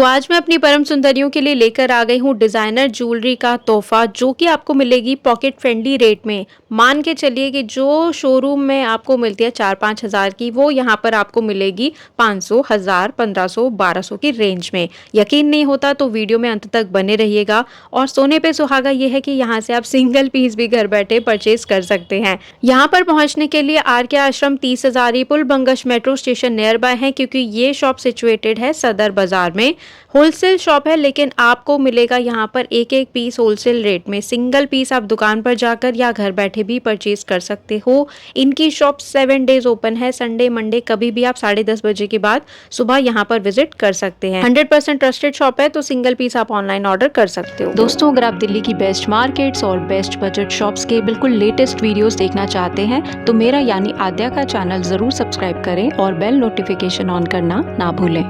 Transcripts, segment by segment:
आज मैं अपनी परम सुंदरियों के लिए लेकर आ गई हूँ डिज़ाइनर ज्वेलरी का तोहफ़ा, जो कि आपको मिलेगी पॉकेट फ्रेंडली रेट में। मान के चलिए कि जो शोरूम में आपको मिलती है 4-5 हज़ार की, वो यहाँ पर आपको मिलेगी 500, 1000, 1500, 1200 की रेंज में। यकीन नहीं होता तो वीडियो में अंत तक बने रहिएगा। और सोने पे सुहागा ये है कि यहाँ से आप सिंगल पीस भी घर बैठे परचेज कर सकते हैं। यहाँ पर पहुँचने के लिए R K. Ashram 30 Hazari Pul Bangash metro station nearby है, क्योंकि ये शॉप सिचुएटेड है सदर बाजार में। होलसेल शॉप है, लेकिन आपको मिलेगा यहाँ पर एक एक पीस होलसेल रेट में। सिंगल पीस आप दुकान पर जाकर या घर बैठे भी परचेज कर सकते हो। इनकी शॉप 7 डेज ओपन है, संडे मंडे कभी भी आप 10:30 बजे के बाद सुबह यहाँ पर विजिट कर सकते हैं। 100% ट्रस्टेड शॉप है, तो सिंगल पीस आप ऑनलाइन ऑर्डर कर सकते हो। दोस्तों, अगर आप दिल्ली की बेस्ट मार्केट्स और बेस्ट बजट शॉप्स के बिल्कुल लेटेस्ट वीडियोस देखना चाहते हैं तो मेरा यानी आद्या का चैनल जरूर सब्सक्राइब करें और बेल नोटिफिकेशन ऑन करना ना भूलें।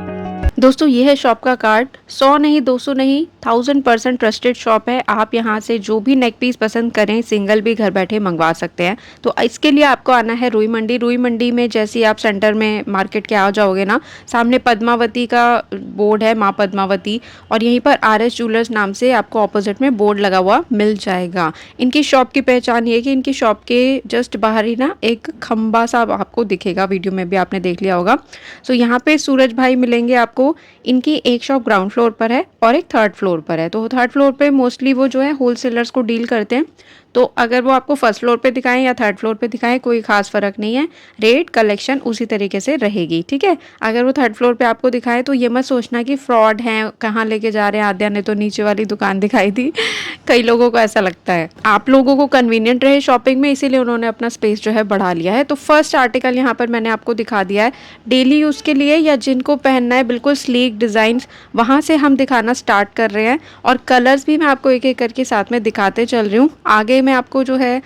दोस्तों, ये है शॉप का कार्ड। 100 नहीं, 200 नहीं, 1000% ट्रस्टेड शॉप है। आप यहाँ से जो भी नेक पीस पसंद करें, सिंगल भी घर बैठे मंगवा सकते हैं। तो इसके लिए आपको आना है रुई मंडी। रुई मंडी में जैसे ही आप सेंटर में मार्केट के आ जाओगे ना, सामने पद्मावती का बोर्ड है, माँ पद्मावती, और यहीं पर RS ज्वेलर्स नाम से आपको ऑपोजिट में बोर्ड लगा हुआ मिल जाएगा। इनकी शॉप की पहचान ये है कि इनकी शॉप के जस्ट बाहर ही ना एक खंबा सा आपको दिखेगा, वीडियो में भी आपने देख लिया होगा। सो यहाँ पे सूरज भाई मिलेंगे आपको। इनकी एक शॉप ग्राउंड फ्लोर पर है और एक थर्ड फ्लोर पर है। तो थर्ड फ्लोर पे मोस्टली वो जो है होलसेलर्स को डील करते हैं। तो अगर वो आपको फर्स्ट फ्लोर पे दिखाएं या थर्ड फ्लोर पे दिखाएं, कोई खास फर्क नहीं है। रेट कलेक्शन उसी तरीके से रहेगी, ठीक है। अगर वो थर्ड फ्लोर पे आपको दिखाए तो ये मत सोचना कि फ्रॉड है, कहाँ लेके जा रहे हैं, आद्या ने तो नीचे वाली दुकान दिखाई थी। कई लोगों को ऐसा लगता है। आप लोगों को कन्वीनियंट रहे शॉपिंग में, इसीलिए उन्होंने अपना स्पेस जो है बढ़ा लिया है। तो फर्स्ट आर्टिकल यहाँ पर मैंने आपको दिखा दिया है डेली यूज़ के लिए, या जिनको पहनना है बिल्कुल स्लीक डिज़ाइन, वहाँ से हम दिखाना स्टार्ट कर रहे हैं। और कलर्स भी मैं आपको एक एक करके साथ में दिखाते चल रही हूँ। आगे मैं आपको जो है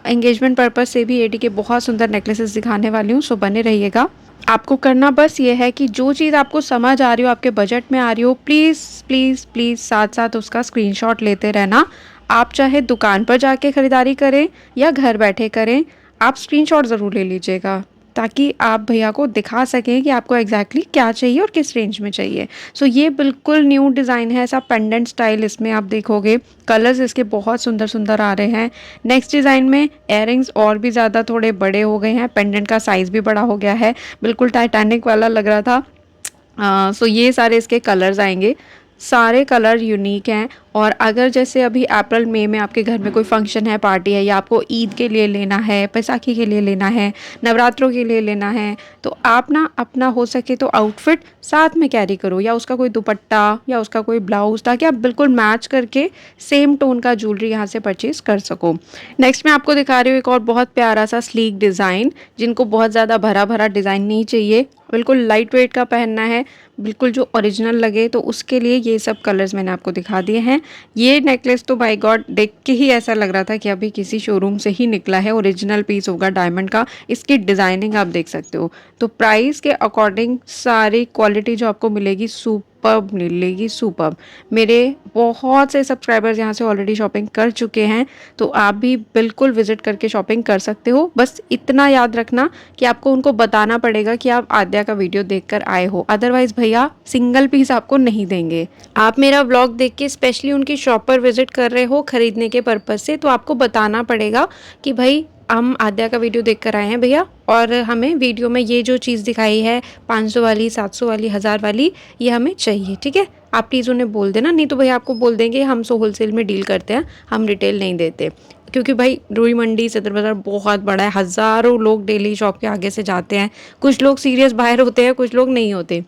एंगेजमेंट पर्पस से भी एडी के बहुत सुंदर नेकलेसेस दिखाने वाली हूँ, सो बने रहिएगा। आपको करना बस ये है कि जो चीज़ आपको समझ आ रही हो, आपके बजट में आ रही हो, प्लीज़ प्लीज़ प्लीज़ साथ साथ उसका स्क्रीनशॉट लेते रहना। आप चाहे दुकान पर जाके ख़रीदारी करें या घर बैठे करें, आप स्क्रीनशॉट ज़रूर ले लीजिएगा, ताकि आप भैया को दिखा सकें कि आपको एग्जैक्टली क्या चाहिए और किस रेंज में चाहिए। सो ये बिल्कुल न्यू डिज़ाइन है, ऐसा पेंडेंट स्टाइल इसमें आप देखोगे। कलर्स इसके बहुत सुंदर सुंदर आ रहे हैं। नेक्स्ट डिज़ाइन में इयररिंग्स और भी ज़्यादा थोड़े बड़े हो गए हैं, पेंडेंट का साइज़ भी बड़ा हो गया है, बिल्कुल टाइटैनिक वाला लग रहा था। सो ये सारे इसके कलर्स आएंगे। सारे कलर यूनिक हैं। और अगर जैसे अभी अप्रैल मई में आपके घर में कोई फंक्शन है, पार्टी है, या आपको ईद के लिए लेना है, बैसाखी के लिए लेना है, नवरात्रों के लिए लेना है, तो आप ना अपना हो सके तो आउटफिट साथ में कैरी करो, या उसका कोई दुपट्टा या उसका कोई ब्लाउज, ताकि आप बिल्कुल मैच करके सेम टोन का ज्वेलरी यहाँ से परचेज कर सको। नेक्स्ट मैं आपको दिखा रही हूँ एक और बहुत प्यारा सा स्लीक डिज़ाइन। जिनको बहुत ज़्यादा भरा भरा डिज़ाइन नहीं चाहिए, बिल्कुल लाइट वेट का पहनना है, बिल्कुल जो ओरिजिनल लगे, तो उसके लिए ये सब कलर्स मैंने आपको दिखा दिए हैं। ये नेकलेस तो बाय गॉड देख के ही ऐसा लग रहा था कि अभी किसी शोरूम से ही निकला है, ओरिजिनल पीस होगा डायमंड का। इसकी डिज़ाइनिंग आप देख सकते हो। तो प्राइस के अकॉर्डिंग सारी क्वालिटी जो आपको मिलेगी सुपर्ब मिलेगी, सुपर्ब। मेरे बहुत से सब्सक्राइबर्स यहाँ से ऑलरेडी शॉपिंग कर चुके हैं, तो आप भी बिल्कुल विजिट करके शॉपिंग कर सकते हो। बस इतना याद रखना कि आपको उनको बताना पड़ेगा कि आप आद्या का वीडियो देखकर आए हो, अदरवाइज भैया सिंगल पीस आपको नहीं देंगे। आप मेरा व्लॉग देख के स्पेशली उनकी शॉप पर विजिट कर रहे हो खरीदने के पर्पज़ से, तो आपको बताना पड़ेगा कि भाई हम आद्या का वीडियो देख कर आए हैं भैया, और हमें वीडियो में ये जो चीज़ दिखाई है 500 वाली, 700 वाली, 1000 वाली, ये हमें चाहिए, ठीक है। आप प्लीज़ उन्हें बोल देना, नहीं तो भैया आपको बोल देंगे हम सो होलसेल में डील करते हैं, हम रिटेल नहीं देते। क्योंकि भाई रुई मंडी सदर बाज़ार बहुत बड़ा है, हज़ारों लोग डेली शॉप के आगे से जाते हैं। कुछ लोग सीरियस बायर होते हैं, कुछ लोग नहीं होते।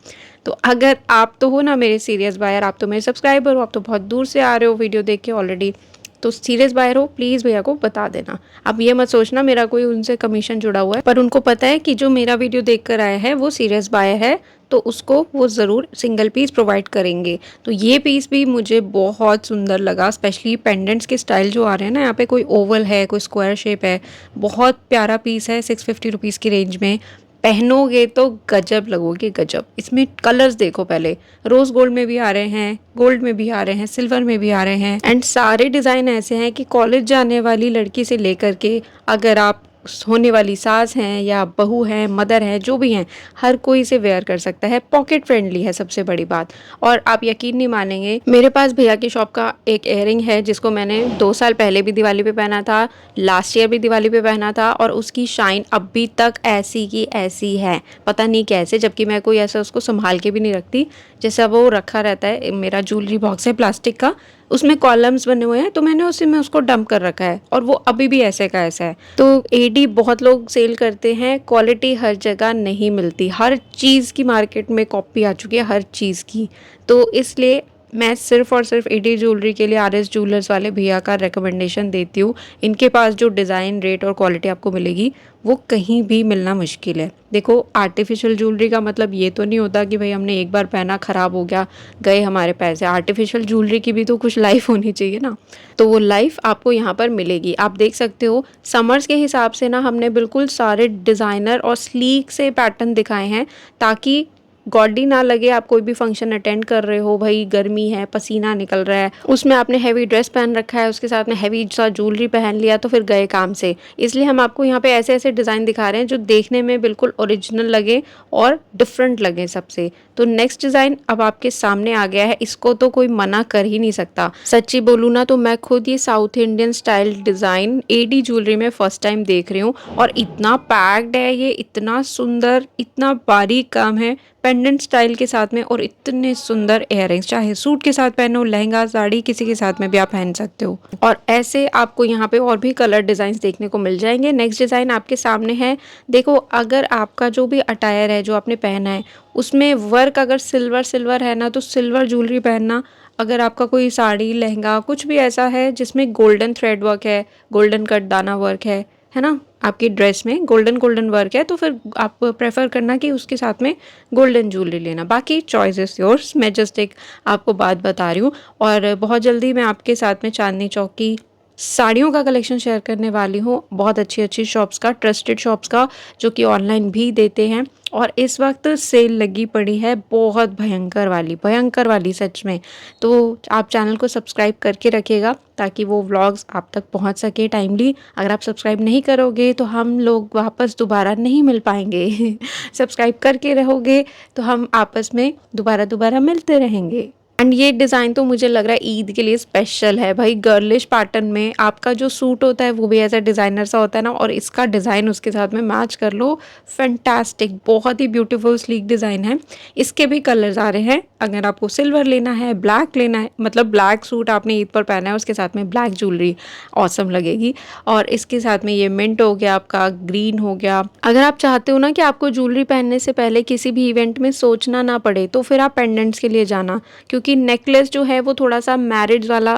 तो अगर आप तो हो ना मेरे सीरियस बायर, आप तो मेरे सब्सक्राइबर हो, आप तो बहुत दूर से आ रहे हो वीडियो देख के ऑलरेडी, तो सीरियस बायर हो, प्लीज़ भैया को बता देना। अब ये मत सोचना मेरा कोई उनसे कमीशन जुड़ा हुआ है, पर उनको पता है कि जो मेरा वीडियो देख कर आया है वो सीरियस बायर है, तो उसको वो ज़रूर सिंगल पीस प्रोवाइड करेंगे। तो ये पीस भी मुझे बहुत सुंदर लगा, स्पेशली पेंडेंट्स के स्टाइल जो आ रहे हैं ना, यहाँ पे कोई ओवल है, कोई स्क्वायर शेप है, बहुत प्यारा पीस है। 650 रुपीज़ की रेंज में पहनोगे तो गजब लगोगे, गजब। इसमें कलर्स देखो, पहले रोज़ गोल्ड में भी आ रहे हैं, गोल्ड में भी आ रहे हैं, सिल्वर में भी आ रहे हैं, एंड सारे डिज़ाइन ऐसे हैं कि कॉलेज जाने वाली लड़की से लेकर के अगर आप होने वाली सास हैं या बहू हैं, मदर हैं, जो भी हैं, हर कोई इसे वेयर कर सकता है। पॉकेट फ्रेंडली है सबसे बड़ी बात। और आप यकीन नहीं मानेंगे, मेरे पास भैया की शॉप का एक इयररिंग है जिसको मैंने 2 साल पहले भी दिवाली पे पहना था, लास्ट ईयर भी दिवाली पे पहना था और उसकी शाइन अभी तक ऐसी की ऐसी है। पता नहीं कैसे, जबकि मैं कोई ऐसा उसको संभाल के भी नहीं रखती। जैसा वो रखा रहता है, मेरा ज्वेलरी बॉक्स है प्लास्टिक का, उसमें कॉलम्स बने हुए हैं, तो मैंने उसी में उसको डंप कर रखा है और वो अभी भी ऐसे का ऐसा है। तो एडी बहुत लोग सेल करते हैं, क्वालिटी हर जगह नहीं मिलती, हर चीज़ की मार्केट में कॉपी आ चुकी है, हर चीज़ की। तो इसलिए मैं सिर्फ़ और सिर्फ एडी ज्वेलरी के लिए आरएस ज्वेलर्स वाले भैया का रिकमेंडेशन देती हूँ। इनके पास जो डिज़ाइन, रेट और क्वालिटी आपको मिलेगी वो कहीं भी मिलना मुश्किल है। देखो, आर्टिफिशियल ज्वेलरी का मतलब ये तो नहीं होता कि भाई हमने एक बार पहना, ख़राब हो गया, गए हमारे पैसे। आर्टिफिशियल ज्वेलरी की भी तो कुछ लाइफ होनी चाहिए ना, तो वो लाइफ आपको यहाँ पर मिलेगी। आप देख सकते हो समर्स के हिसाब से ना हमने बिल्कुल सारे डिज़ाइनर और स्लीक से पैटर्न दिखाए हैं, ताकि गॉडी ना लगे। आप कोई भी फंक्शन अटेंड कर रहे हो, भाई गर्मी है, पसीना निकल रहा है, उसमें आपने हैवी ड्रेस पहन रखा है, उसके साथ में हैवी सा ज्वेलरी पहन लिया, तो फिर गए काम से। इसलिए हम आपको यहाँ पे ऐसे ऐसे डिज़ाइन दिखा रहे हैं जो देखने में बिल्कुल ओरिजिनल लगे और डिफरेंट लगे सबसे। तो नेक्स्ट डिज़ाइन अब आपके सामने आ गया है, इसको तो कोई मना कर ही नहीं सकता। सच्ची बोलूँ ना तो मैं खुद ये south Indian style design AD jewellery में फर्स्ट टाइम देख रही हूँ और इतना पैक्ड है ये, इतना सुंदर, इतना बारीक काम है पेंडेंट स्टाइल के साथ में, और इतने सुंदर इयररिंग्स। चाहे सूट के साथ पहनो, लहंगा, साड़ी, किसी के साथ में भी आप पहन सकते हो। और ऐसे आपको यहाँ पे और भी कलर डिज़ाइंस देखने को मिल जाएंगे। नेक्स्ट डिज़ाइन आपके सामने है। देखो, अगर आपका जो भी अटायर है, जो आपने पहना है, उसमें वर्क अगर सिल्वर सिल्वर है ना, तो सिल्वर ज्वेलरी पहनना। अगर आपका कोई साड़ी, लहंगा, कुछ भी ऐसा है जिसमें गोल्डन थ्रेड वर्क है, गोल्डन कट दाना वर्क है ना, आपकी ड्रेस में गोल्डन गोल्डन वर्क है, तो फिर आप प्रेफर करना कि उसके साथ में गोल्डन ज्वेलरी लेना। बाकी चॉइस इज़ योर्स, मैं जस्ट एक आपको बात बता रही हूँ। और बहुत जल्दी मैं आपके साथ में चांदनी चौक की साड़ियों का कलेक्शन शेयर करने वाली हूँ, बहुत अच्छी अच्छी शॉप्स का, ट्रस्टेड शॉप्स का, जो कि ऑनलाइन भी देते हैं। और इस वक्त सेल लगी पड़ी है, बहुत भयंकर वाली सच में। तो आप चैनल को सब्सक्राइब करके रखिएगा ताकि वो व्लॉग्स आप तक पहुंच सके टाइमली। अगर आप सब्सक्राइब नहीं करोगे तो हम लोग वापस दोबारा नहीं मिल पाएंगे सब्सक्राइब करके रहोगे तो हम आपस में दोबारा मिलते रहेंगे। एंड ये डिज़ाइन तो मुझे लग रहा है ईद के लिए स्पेशल है भाई। गर्लिश पैटर्न में आपका जो सूट होता है वो भी ऐसा डिज़ाइनर सा होता है ना, और इसका डिज़ाइन उसके साथ में मैच कर लो, फैंटास्टिक, बहुत ही ब्यूटीफुल स्लीक डिज़ाइन है। इसके भी कलर्स आ रहे हैं। अगर आपको सिल्वर लेना है, ब्लैक लेना है, मतलब ब्लैक सूट आपने ईद पर पहना है, उसके साथ में ब्लैक ज्वेलरी ऑसम लगेगी। और इसके साथ में ये मिंट हो गया, आपका ग्रीन हो गया। अगर आप चाहते हो ना कि आपको ज्वेलरी पहनने से पहले किसी भी इवेंट में सोचना ना पड़े, तो फिर आप पेंडेंट्स के लिए जाना, क्योंकि नेकलेस जो है वो थोड़ा सा मैरिड वाला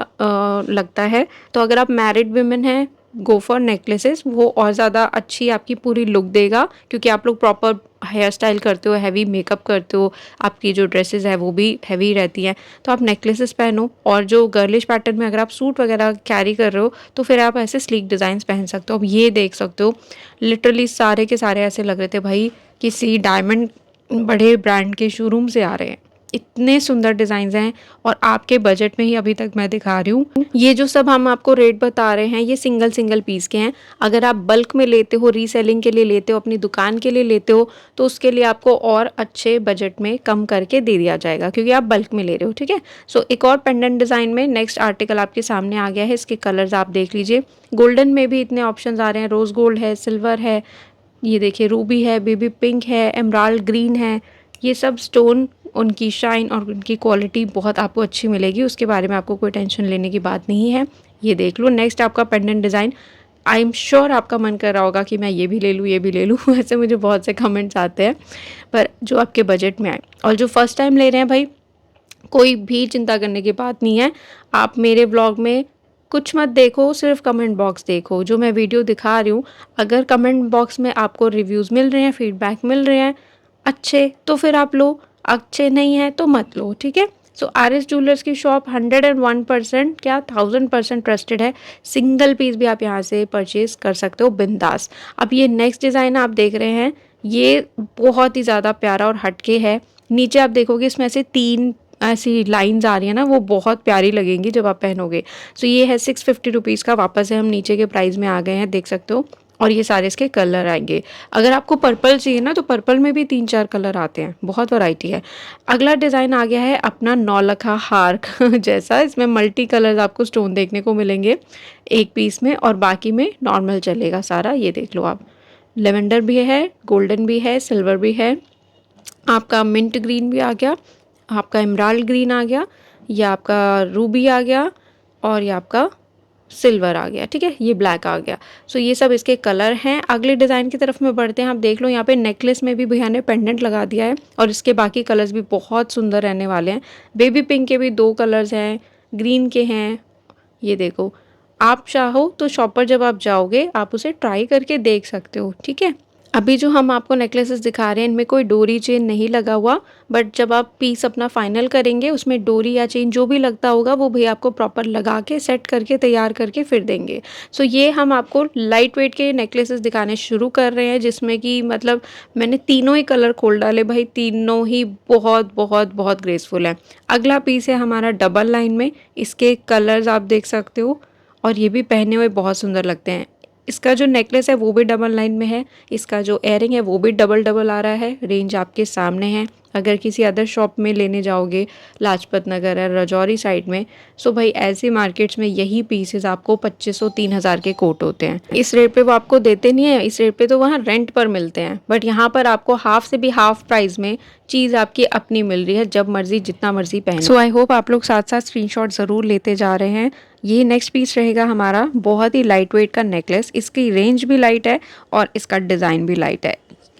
लगता है। तो अगर आप मैरिड वुमेन हैं, गो फॉर नेकलेसेस, वो और ज़्यादा अच्छी आपकी पूरी लुक देगा, क्योंकि आप लोग प्रॉपर हेयर स्टाइल करते हो, हैवी मेकअप करते हो, आपकी जो ड्रेसेस है वो भी हैवी रहती हैं, तो आप नेकलेसेस पहनो। और जो गर्लिश पैटर्न में अगर आप सूट वगैरह कैरी कर रहे हो तो फिर आप ऐसे स्लीक डिज़ाइंस पहन सकते हो। अब ये देख सकते हो, लिटरली सारे के सारे ऐसे लग रहे थे भाई किसी डायमंड बड़े ब्रांड के शोरूम से आ रहे हैं। इतने सुंदर डिज़ाइंस हैं और आपके बजट में ही अभी तक मैं दिखा रही हूँ। ये जो सब हम आपको रेट बता रहे हैं ये सिंगल पीस के हैं। अगर आप बल्क में लेते हो, रीसेलिंग के लिए लेते हो, अपनी दुकान के लिए लेते हो, तो उसके लिए आपको और अच्छे बजट में कम करके दे दिया जाएगा, क्योंकि आप बल्क में ले रहे हो। ठीक है, सो एक और पेंडेंट डिज़ाइन में नेक्स्ट आर्टिकल आपके सामने आ गया है। इसके कलर्स आप देख लीजिए। गोल्डन में भी इतने ऑप्शंस आ रहे हैं, रोज़ गोल्ड है, सिल्वर है, ये देखिए रूबी है, बेबी पिंक है, एमराल्ड ग्रीन है। ये सब स्टोन, उनकी शाइन और उनकी क्वालिटी बहुत आपको अच्छी मिलेगी, उसके बारे में आपको कोई टेंशन लेने की बात नहीं है। ये देख लो नेक्स्ट आपका pendant design. I am sure आपका मन कर रहा होगा कि मैं ये भी ले लूँ, ये भी ले लूँ ऐसे मुझे बहुत से कमेंट्स आते हैं, पर जो आपके बजट में आए और जो फर्स्ट टाइम ले रहे हैं भाई, कोई भी चिंता करने की बात नहीं है। आप मेरे ब्लॉग में कुछ मत देखो, सिर्फ कमेंट बॉक्स देखो। जो मैं वीडियो दिखा रही हूँ, अगर कमेंट बॉक्स में आपको रिव्यूज़ मिल रहे हैं, फीडबैक मिल रहे हैं अच्छे, तो फिर आप लो, अच्छे नहीं हैं तो मत लो। ठीक है, सो आरएस ज्वेलर्स की शॉप 101% क्या 1000% ट्रस्टेड है। सिंगल पीस भी आप यहाँ से परचेज कर सकते हो बिंदास। अब ये नेक्स्ट डिज़ाइन आप देख रहे हैं, ये बहुत ही ज़्यादा प्यारा और हटके है। नीचे आप देखोगे इसमें से 3 ऐसी लाइंस आ रही है ना, वो बहुत प्यारी लगेंगी जब आप पहनोगे। सो ये है 650 रुपीज़ का। वापस से हम नीचे के प्राइस में आ गए हैं, देख सकते हो। और ये सारे इसके कलर आएंगे। अगर आपको पर्पल चाहिए ना तो पर्पल में भी 3-4 कलर आते हैं, बहुत वैरायटी है। अगला डिज़ाइन आ गया है अपना नौलखा हार जैसा, इसमें मल्टी कलर्स आपको स्टोन देखने को मिलेंगे एक पीस में, और बाकी में नॉर्मल चलेगा सारा। ये देख लो आप, लेवेंडर भी है, गोल्डन भी है, सिल्वर भी है, आपका मिंट ग्रीन भी आ गया, आपका एमराल्ड ग्रीन आ गया, ये आपका रूबी आ गया, और ये आपका सिल्वर आ गया। ठीक है, ये ब्लैक आ गया। सो ये सब इसके कलर हैं। अगले डिज़ाइन की तरफ में बढ़ते हैं। आप देख लो यहाँ पे नेकलेस में भी भैया ने पेंडेंट लगा दिया है, और इसके बाकी कलर्स भी बहुत सुंदर रहने वाले हैं। बेबी पिंक के भी 2 कलर्स हैं, ग्रीन के हैं। ये देखो, आप चाहो तो शॉप पर जब आप जाओगे आप उसे ट्राई करके देख सकते हो। ठीक है, अभी जो हम आपको नेकलेसेस दिखा रहे हैं इनमें कोई डोरी चेन नहीं लगा हुआ, बट जब आप पीस अपना फाइनल करेंगे उसमें डोरी या चेन जो भी लगता होगा वो भैया आपको प्रॉपर लगा के सेट करके तैयार करके फिर देंगे। सो ये हम आपको लाइट वेट के नेकलेसेस दिखाने शुरू कर रहे हैं, जिसमें कि मतलब मैंने तीनों ही कलर खोल डाले भाई, तीनों ही बहुत बहुत बहुत ग्रेसफुल है। अगला पीस है हमारा डबल लाइन में, इसके कलर्स आप देख सकते हो, और ये भी पहने हुए बहुत सुंदर लगते हैं। इसका जो नेकलेस है वो भी डबल लाइन में है, इसका जो एयरिंग है वो भी डबल डबल आ रहा है। रेंज आपके सामने है। अगर किसी अदर शॉप में लेने जाओगे, लाजपत नगर है, राजौरी साइड में, सो भाई ऐसे मार्केट्स में यही पीसेस आपको 2500-3000 के कोट होते हैं। इस रेट पे वो आपको देते नहीं है, इस रेट पे तो वहाँ रेंट पर मिलते हैं, बट यहाँ पर आपको हाफ से भी हाफ प्राइस में चीज़ आपकी अपनी मिल रही है, जब मर्जी जितना मर्जी पहनो। सो आई होप आप लोग साथ साथ स्क्रीनशॉट ज़रूर लेते जा रहे हैं। ये नेक्स्ट पीस रहेगा हमारा बहुत ही लाइट वेट का नेकलेस। इसकी रेंज भी लाइट है और इसका डिज़ाइन भी लाइट है।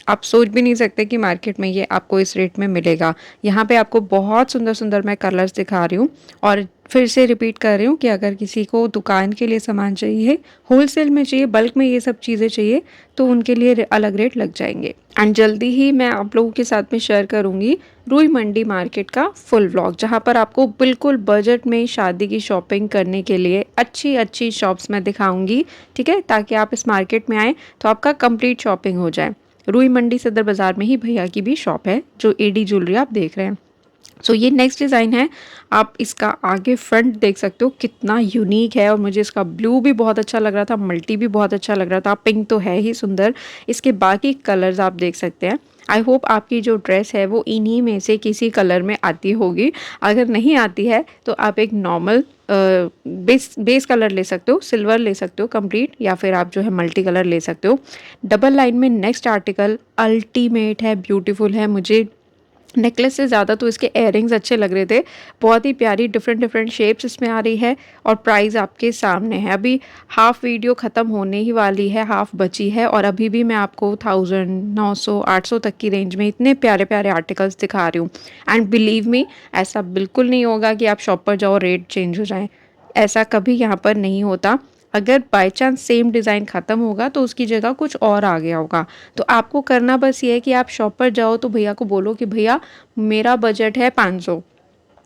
आप सोच भी नहीं सकते कि मार्केट में ये आपको इस रेट में मिलेगा। यहाँ पे आपको बहुत सुंदर सुंदर मैं कलर्स दिखा रही हूँ, और फिर से रिपीट कर रही हूँ कि अगर किसी को दुकान के लिए सामान चाहिए, होलसेल में चाहिए, बल्क में ये सब चीज़ें चाहिए, तो उनके लिए अलग रेट लग जाएंगे। एंड जल्दी ही मैं आप लोगों के साथ में शेयर करूँगी रुई मंडी मार्केट का फुल व्लॉग, जहाँ पर आपको बिल्कुल बजट में शादी की शॉपिंग करने के लिए अच्छी अच्छी शॉप्स मैं दिखाऊंगी। ठीक है, ताकि आप इस मार्केट में आएँ तो आपका कंप्लीट शॉपिंग हो जाए। रुई मंडी सदर बाज़ार में ही भैया की भी शॉप है, जो एडी ज्वेलरी आप देख रहे हैं। सो ये नेक्स्ट डिज़ाइन है। आप इसका आगे फ्रंट देख सकते हो कितना यूनिक है, और मुझे इसका ब्लू भी बहुत अच्छा लग रहा था, मल्टी भी बहुत अच्छा लग रहा था, पिंक तो है ही सुंदर। इसके बाकी कलर्स आप देख सकते हैं। आई होप आपकी जो ड्रेस है वो इन्हीं में से किसी कलर में आती होगी। अगर नहीं आती है तो आप एक नॉर्मल बेस कलर ले सकते हो, सिल्वर ले सकते हो कंप्लीट, या फिर आप जो है मल्टी कलर ले सकते हो। डबल लाइन में नेक्स्ट आर्टिकल अल्टीमेट है, ब्यूटीफुल है। मुझे नेकलेस से ज़्यादा तो इसके एयरिंग्स अच्छे लग रहे थे। बहुत ही प्यारी डिफरेंट डिफरेंट शेप्स इसमें आ रही है, और प्राइस आपके सामने है। अभी हाफ वीडियो ख़त्म होने ही वाली है, हाफ बची है, और अभी भी मैं आपको 1000, 900, 800 तक की रेंज में इतने प्यारे प्यारे आर्टिकल्स दिखा रही हूँ। एंड बिलीव मी, ऐसा बिल्कुल नहीं होगा कि आप शॉप पर जाओ रेट चेंज हो जाए, ऐसा कभी यहाँ पर नहीं होता। अगर बाय चांस सेम डिज़ाइन ख़त्म होगा तो उसकी जगह कुछ और आ गया होगा। तो आपको करना बस ये है कि आप शॉप पर जाओ तो भैया को बोलो कि भैया मेरा बजट है 500,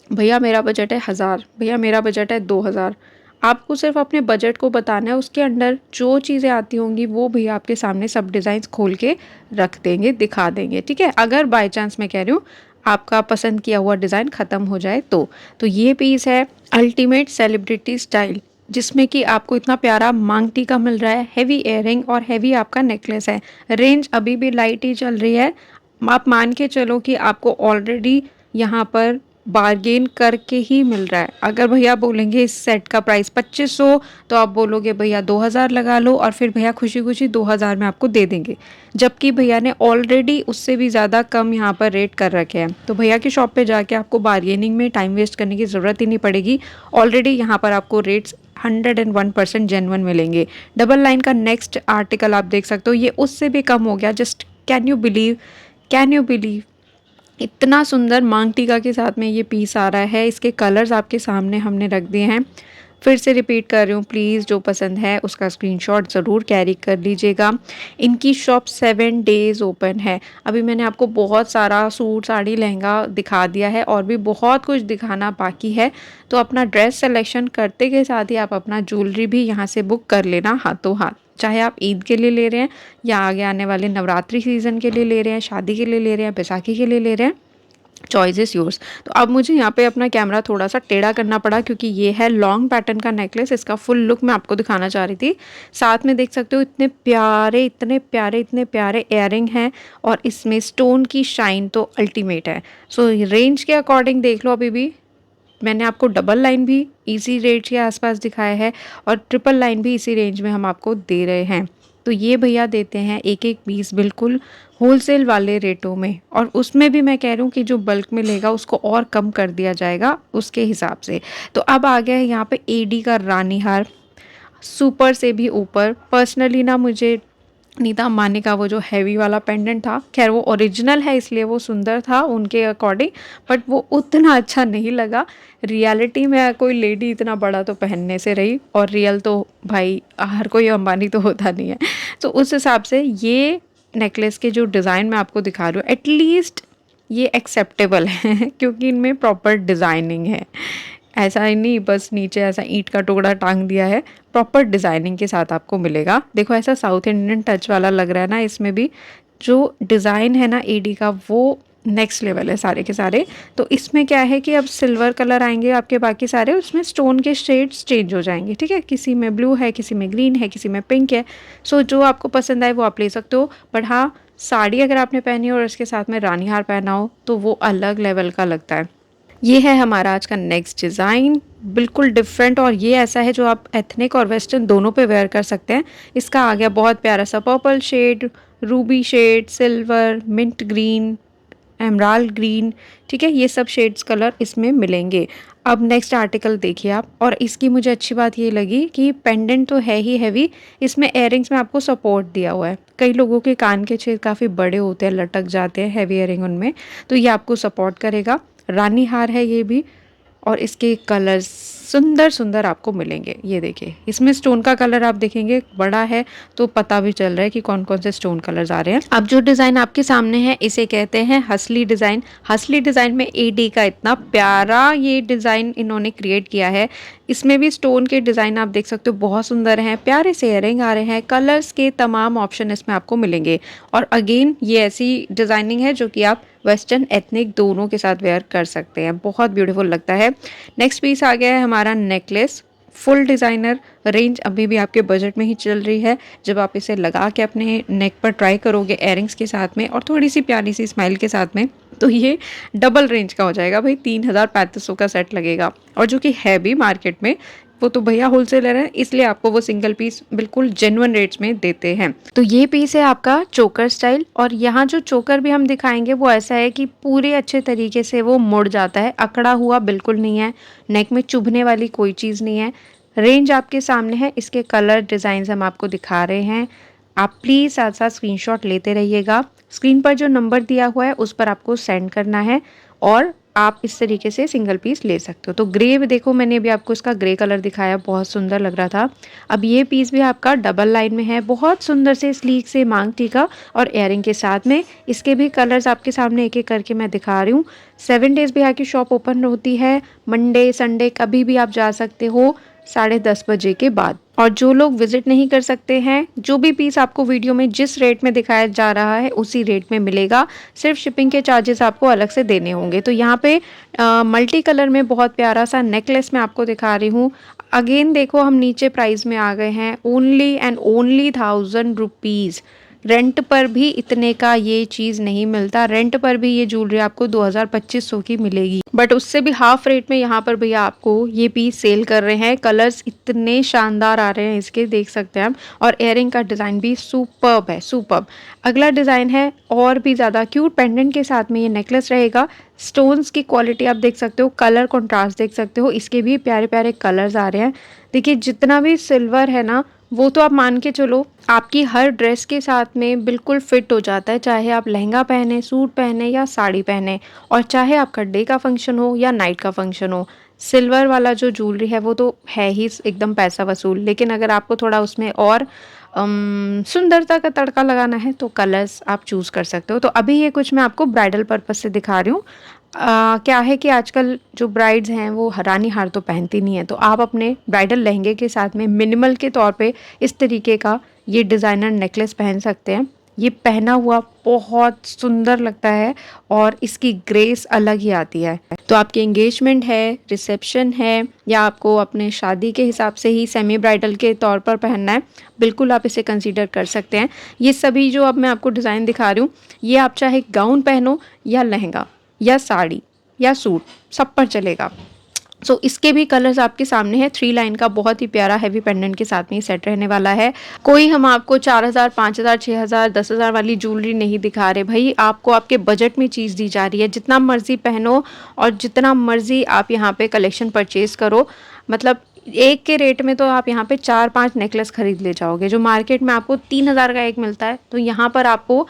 भैया मेरा बजट है 1000, भैया मेरा बजट है 2000। आपको सिर्फ अपने बजट को बताना है, उसके अंडर जो चीज़ें आती होंगी वो भैया आपके सामने सब डिज़ाइंस खोल के रख देंगे, दिखा देंगे। ठीक है, अगर बाय चांस मैं कह रही हूँ आपका पसंद किया हुआ डिज़ाइन ख़त्म हो जाए तो ये पीस है अल्टीमेट सेलिब्रिटी स्टाइल, जिसमें कि आपको इतना प्यारा मांग टीका मिल रहा है, हेवी इयररिंग और हेवी आपका नेकलेस है। रेंज अभी भी लाइट ही चल रही है। आप मान के चलो कि आपको ऑलरेडी यहाँ पर बार्गेन करके ही मिल रहा है। अगर भैया बोलेंगे इस सेट का प्राइस 2500, तो आप बोलोगे भैया 2000 लगा लो, और फिर भैया खुशी खुशी 2000 में आपको दे देंगे, जबकि भैया ने ऑलरेडी उससे भी ज़्यादा कम यहाँ पर रेट कर रखे हैं। तो भैया की शॉप पे जाके आपको बार्गेनिंग में टाइम वेस्ट करने की ज़रूरत ही नहीं पड़ेगी। ऑलरेडी यहाँ पर आपको रेट्स 101% जेन्युइन मिलेंगे। डबल लाइन का नेक्स्ट आर्टिकल आप देख सकते हो, ये उससे भी कम हो गया। Just can you believe, can you believe, इतना सुंदर मांग टीका के साथ में ये पीस आ रहा है। इसके कलर्स आपके सामने हमने रख दिए हैं। फिर से रिपीट कर रही हूँ, प्लीज़ जो पसंद है उसका स्क्रीनशॉट ज़रूर कैरी कर लीजिएगा। इनकी शॉप 7 डेज़ ओपन है। अभी मैंने आपको बहुत सारा सूट, साड़ी, लहंगा दिखा दिया है, और भी बहुत कुछ दिखाना बाकी है। तो अपना ड्रेस सिलेक्शन करते के साथ ही आप अपना ज्वेलरी भी यहाँ से बुक कर लेना हाथों हाथ। चाहे आप ईद के लिए ले रहे हैं, या आगे आने वाले नवरात्रि सीज़न के लिए ले रहे हैं, शादी के लिए ले रहे हैं, बैसाखी के लिए ले रहे हैं, चॉइस इज़ योर्स। तो अब मुझे यहाँ पे अपना कैमरा थोड़ा सा टेढ़ा करना पड़ा क्योंकि ये है लॉन्ग पैटर्न का नेकलेस, इसका फुल लुक मैं आपको दिखाना चाह रही थी। साथ में देख सकते हो इतने प्यारे इतने प्यारे इयररिंग हैं और इसमें स्टोन की शाइन तो अल्टीमेट है। सो रेंज के अकॉर्डिंग देख लो, अभी भी मैंने आपको डबल लाइन भी इसी रेंज के आसपास दिखाया है और ट्रिपल लाइन भी इसी रेंज में हम आपको दे रहे हैं। तो ये भैया देते हैं एक एक पीस बिल्कुल होलसेल वाले रेटों में, और उसमें भी मैं कह रही हूँ कि जो बल्क में लेगा उसको और कम कर दिया जाएगा उसके हिसाब से। तो अब आ गया है यहाँ पे एडी का रानी हार, सुपर से भी ऊपर। पर्सनली ना मुझे नीता अंबानी का वो जो हैवी वाला पेंडेंट था, खैर वो ओरिजिनल है इसलिए वो सुंदर था उनके अकॉर्डिंग, बट वो उतना अच्छा नहीं लगा। रियलिटी में कोई लेडी इतना बड़ा तो पहनने से रही, और रियल तो भाई हर कोई अंबानी तो होता नहीं है। तो उस हिसाब से ये नेकलेस के जो डिज़ाइन मैं आपको दिखा रही हूँ एटलीस्ट ये एक्सेप्टेबल है क्योंकि इनमें प्रॉपर डिज़ाइनिंग है। ऐसा ही नहीं बस नीचे ऐसा ईंट का टुकड़ा टांग दिया है, प्रॉपर डिज़ाइनिंग के साथ आपको मिलेगा। देखो ऐसा साउथ इंडियन टच वाला लग रहा है ना, इसमें भी जो डिज़ाइन है ना एडी का वो नेक्स्ट लेवल है सारे के सारे। तो इसमें क्या है कि अब सिल्वर कलर आएंगे आपके, बाकी सारे उसमें स्टोन के शेड्स चेंज हो जाएंगे, ठीक है। किसी में ब्लू है, किसी में ग्रीन है, किसी में पिंक है। सो जो आपको पसंद आए वो आप ले सकते हो। बट हाँ, साड़ी अगर आपने पहनी हो और इसके साथ में रानी हार पहना हो तो वो अलग लेवल का लगता है। ये है हमारा आज का नेक्स्ट डिज़ाइन, बिल्कुल डिफरेंट, और ये ऐसा है जो आप एथनिक और वेस्टर्न दोनों पे वेयर कर सकते हैं। इसका आ गया बहुत प्यारा सा purple shade, ruby shade, silver, mint green, emerald green, ठीक है। ये सब शेड्स कलर इसमें मिलेंगे। अब नेक्स्ट आर्टिकल देखिए आप, और इसकी मुझे अच्छी बात ये लगी कि पेंडेंट तो है ही हैवी, इसमें इयररिंग्स में आपको सपोर्ट दिया हुआ है। कई लोगों के कान के छेद काफ़ी बड़े होते हैं, लटक जाते हैं हैवी इयररिंग उनमें, तो ये आपको सपोर्ट करेगा। रानी हार है ये भी, और इसके कलर्स सुंदर सुंदर आपको मिलेंगे। ये देखिए इसमें स्टोन का कलर आप देखेंगे बड़ा है तो पता भी चल रहा है कि कौन कौन से स्टोन कलर्स आ रहे हैं। अब जो डिज़ाइन आपके सामने है इसे कहते हैं हसली डिज़ाइन। हसली डिज़ाइन में एडी का इतना प्यारा ये डिज़ाइन इन्होंने क्रिएट किया है। इसमें भी स्टोन के डिज़ाइन आप देख सकते हो बहुत सुंदर हैं, प्यारे से इयररिंग आ रहे हैं, कलर्स के तमाम ऑप्शन इसमें आपको मिलेंगे। और अगेन ये ऐसी डिज़ाइनिंग है जो कि आप वेस्टर्न एथनिक दोनों के साथ वेयर कर सकते हैं, बहुत ब्यूटीफुल लगता है। नेक्स्ट पीस आ गया है हमारा नेकलेस, फुल डिज़ाइनर। रेंज अभी भी आपके बजट में ही चल रही है। जब आप इसे लगा के अपने नेक पर ट्राई करोगे इयररिंग्स के साथ में और थोड़ी सी प्यारी सी स्माइल के साथ में, तो ये डबल रेंज का हो जाएगा भाई, 3,000-3,500 का सेट लगेगा। और जो कि है भी मार्केट में, वो तो भैया होलसेलर है इसलिए आपको वो सिंगल पीस बिल्कुल जेन्युइन रेट्स में देते हैं। तो ये पीस है आपका चोकर स्टाइल, और यहाँ जो चोकर भी हम दिखाएंगे वो ऐसा है कि पूरे अच्छे तरीके से वो मुड़ जाता है, अकड़ा हुआ बिल्कुल नहीं है, नेक में चुभने वाली कोई चीज़ नहीं है। रेंज आपके सामने है, इसके कलर डिज़ाइन हम आपको दिखा रहे हैं। आप प्लीज़ साथ साथ स्क्रीनशॉट लेते रहिएगा। स्क्रीन पर जो नंबर दिया हुआ है उस पर आपको सेंड करना है, और आप इस तरीके से सिंगल पीस ले सकते हो। तो ग्रे भी देखो, मैंने भी आपको इसका ग्रे कलर दिखाया, बहुत सुंदर लग रहा था। अब ये पीस भी आपका डबल लाइन में है, बहुत सुंदर से स्लीक से मांग टीका और इयररिंग के साथ में। इसके भी कलर्स आपके सामने एक एक करके मैं दिखा रही हूँ। 7 डेज भी यहाँ की शॉप ओपन होती है, मंडे संडे कभी भी आप जा सकते हो 10:30 बजे के बाद। और जो लोग विजिट नहीं कर सकते हैं, जो भी पीस आपको वीडियो में जिस रेट में दिखाया जा रहा है उसी रेट में मिलेगा, सिर्फ शिपिंग के चार्जेस आपको अलग से देने होंगे। तो यहाँ पे मल्टी कलर में बहुत प्यारा सा नेकलेस मैं आपको दिखा रही हूँ। अगेन देखो हम नीचे प्राइस में आ गए हैं, only and only 1000 rupees. Rent पर भी इतने का ये चीज़ नहीं मिलता, रेंट पर भी ये ज्वेलरी आपको 2000-2500 की मिलेगी, बट उससे भी हाफ रेट में यहाँ पर भैया आपको ये पीस सेल कर रहे हैं। कलर्स इतने शानदार आ रहे हैं इसके, देख सकते हैं हम, और इयररिंग का डिज़ाइन भी सुपर्ब है, सुपर्ब। अगला डिज़ाइन है और भी ज़्यादा क्यूट, पेंडेंट के साथ में ये नेकलेस रहेगा। स्टोन्स की क्वालिटी आप देख सकते हो, कलर कॉन्ट्रास्ट देख सकते हो, इसके भी प्यारे प्यारे कलर्स आ रहे हैं। देखिए जितना भी सिल्वर है ना, वो तो आप मान के चलो आपकी हर ड्रेस के साथ में बिल्कुल फिट हो जाता है, चाहे आप लहंगा पहने, सूट पहने या साड़ी पहने, और चाहे आपका डे का फंक्शन हो या नाइट का फंक्शन हो। सिल्वर वाला जो ज्वेलरी है वो तो है ही एकदम पैसा वसूल, लेकिन अगर आपको थोड़ा उसमें और सुंदरता का तड़का लगाना है तो कलर्स आप चूज़ कर सकते हो। तो अभी ये कुछ मैं आपको ब्राइडल पर्पस से दिखा रही हूँ। क्या है कि आजकल जो ब्राइड्स हैं वो रानी हार तो पहनती नहीं है, तो आप अपने ब्राइडल लहंगे के साथ में मिनिमल के तौर पे इस तरीके का ये डिज़ाइनर नेकलेस पहन सकते हैं। ये पहना हुआ बहुत सुंदर लगता है और इसकी ग्रेस अलग ही आती है। तो आपकी एंगेजमेंट है, रिसेप्शन है या आपको अपने शादी के हिसाब से ही सेमी ब्राइडल के तौर पर पहनना है, बिल्कुल आप इसे कंसीडर कर सकते हैं। ये सभी जो अब मैं आपको डिज़ाइन दिखा रही हूँ, ये आप चाहे गाउन पहनो या लहंगा या साड़ी या सूट, सब पर चलेगा। सो इसके भी कलर्स आपके सामने है। 3 लाइन का बहुत ही प्यारा हैवी पेंडेंट के साथ में ये सेट रहने वाला है। कोई हम आपको 4000, 5000, 6000, 10,000 वाली ज्वेलरी नहीं दिखा रहे भाई, आपको आपके बजट में चीज़ दी जा रही है। जितना मर्जी पहनो और जितना मर्जी आप यहाँ पे कलेक्शन परचेज करो, मतलब एक के रेट में तो आप यहाँ पे 4-5 नेकलेस खरीद ले जाओगे। जो मार्केट में आपको 3000 का एक मिलता है, तो यहाँ पर आपको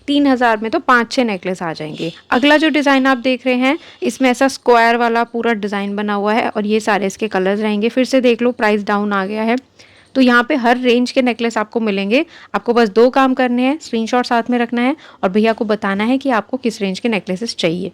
3000 में तो 5-6 नेकलेस आ जाएंगे। अगला जो डिज़ाइन आप देख रहे हैं, इसमें ऐसा स्क्वायर वाला पूरा डिज़ाइन बना हुआ है और ये सारे इसके कलर्स रहेंगे। फिर से देख लो, प्राइस डाउन आ गया है। तो यहाँ पे हर रेंज के नेकलेस आपको मिलेंगे। आपको बस 2 काम करने हैं, स्क्रीनशॉट साथ में रखना है और भैया को बताना है कि आपको किस रेंज के नेकलेसेस चाहिए।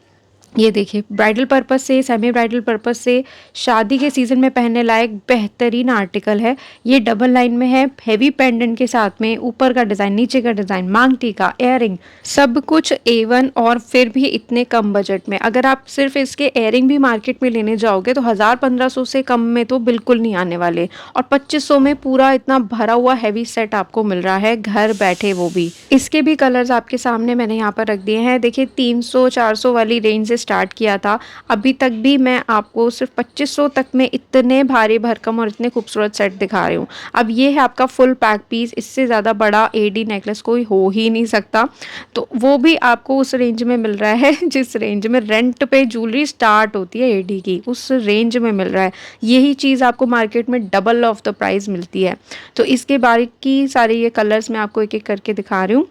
ये देखिए, ब्राइडल पर्पस से, सेमी ब्राइडल पर्पस से, शादी के सीज़न में पहनने लायक बेहतरीन आर्टिकल है। ये डबल लाइन में है, हेवी पेंडेंट के साथ में, ऊपर का डिज़ाइन, नीचे का डिज़ाइन, मांग टीका, इयररिंग, सब कुछ A1 और फिर भी इतने कम बजट में। अगर आप सिर्फ इसके इयररिंग भी मार्केट में लेने जाओगे तो 1000-1500 से कम में तो बिल्कुल नहीं आने वाले, और 2500 में पूरा इतना भरा हुआ हैवी सेट आपको मिल रहा है घर बैठे, वो भी। इसके भी कलर्स आपके सामने मैंने यहाँ पर रख दिए हैं। देखिए, 300-400 वाली रेंज से स्टार्ट किया था, अभी तक भी मैं आपको सिर्फ 2500 तक में इतने भारी भरकम और इतने खूबसूरत सेट दिखा रही हूँ। अब ये है आपका फुल पैक पीस, इससे ज़्यादा बड़ा एडी नेकलेस कोई हो ही नहीं सकता। तो वो भी आपको उस रेंज में मिल रहा है जिस रेंज में रेंट पे ज्वेलरी स्टार्ट होती है एडी की, उस रेंज में मिल रहा है। यही चीज़ आपको मार्केट में डबल ऑफ द प्राइस मिलती है। तो इसके बारीकी सारे ये कलर्स मैं आपको एक एक करके दिखा रही हूँ।